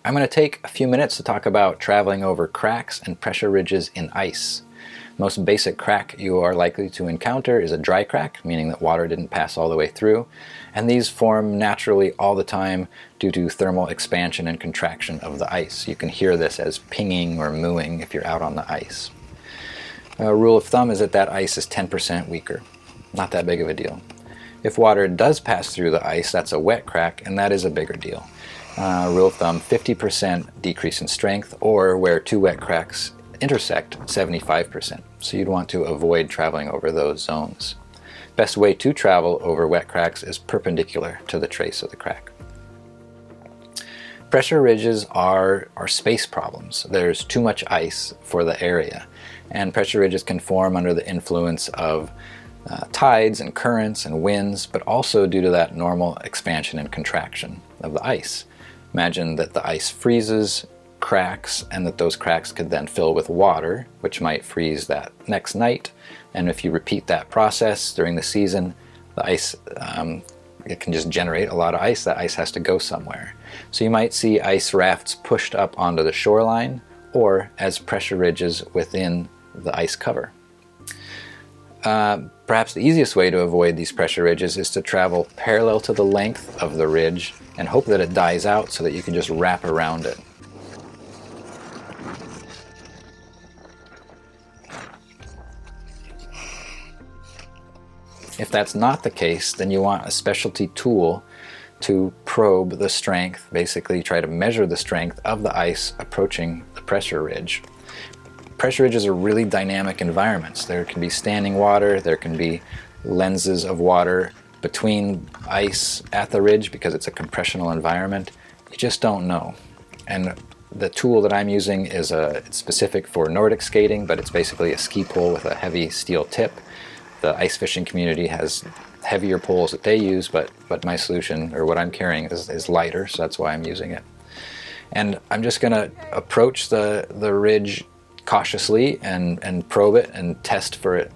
I'm going to take a few minutes to talk about traveling over cracks and pressure ridges in ice. Most basic crack you are likely to encounter is a dry crack, meaning that water didn't pass all the way through, and these form naturally all the time due to thermal expansion and contraction of the ice. You can hear this as pinging or mooing if you're out on the ice. A rule of thumb is that ice is 10% weaker. Not that big of a deal. If water does pass through the ice, that's a wet crack, and that is a bigger deal. Rule of thumb, 50% decrease in strength, or where two wet cracks intersect, 75%. So you'd want to avoid traveling over those zones. Best way to travel over wet cracks is perpendicular to the trace of the crack. Pressure ridges are space problems. There's too much ice for the area, and pressure ridges can form under the influence of tides and currents and winds, but also due to that normal expansion and contraction of the ice. Imagine that the ice freezes, cracks, and that those cracks could then fill with water, which might freeze that next night. And if you repeat that process during the season, the ice, it can just generate a lot of ice. That ice has to go somewhere. So you might see ice rafts pushed up onto the shoreline or as pressure ridges within the ice cover. Perhaps the easiest way to avoid these pressure ridges is to travel parallel to the length of the ridge and hope that it dies out so that you can just wrap around it. If that's not the case, then you want a specialty tool to probe the strength, basically try to measure the strength of the ice approaching the pressure ridge. Pressure ridges are really dynamic environments. There can be standing water, there can be lenses of water between ice at the ridge because it's a compressional environment. You just don't know. And the tool that I'm using is it's specific for Nordic skating, but it's basically a ski pole with a heavy steel tip. The ice fishing community has heavier poles that they use, but my solution, or what I'm carrying, is lighter, so that's why I'm using it. And I'm just going to approach the ridge cautiously and probe it and test for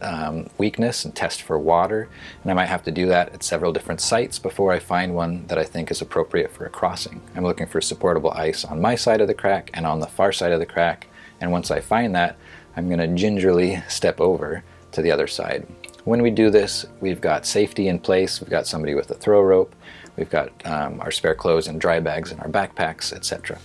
weakness and test for water. And I might have to do that at several different sites before I find one that I think is appropriate for a crossing. I'm looking for supportable ice on my side of the crack and on the far side of the crack. And once I find that, I'm going to gingerly step over to the other side. When we do this, we've got safety in place, we've got somebody with a throw rope, we've got our spare clothes and dry bags in our backpacks, etc.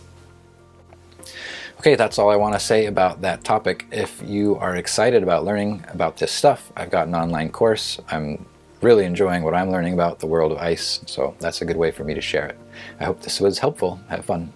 Okay, that's all I want to say about that topic. If you are excited about learning about this stuff, I've got an online course. I'm really enjoying what I'm learning about the world of ice, so that's a good way for me to share it. I hope this was helpful. Have fun.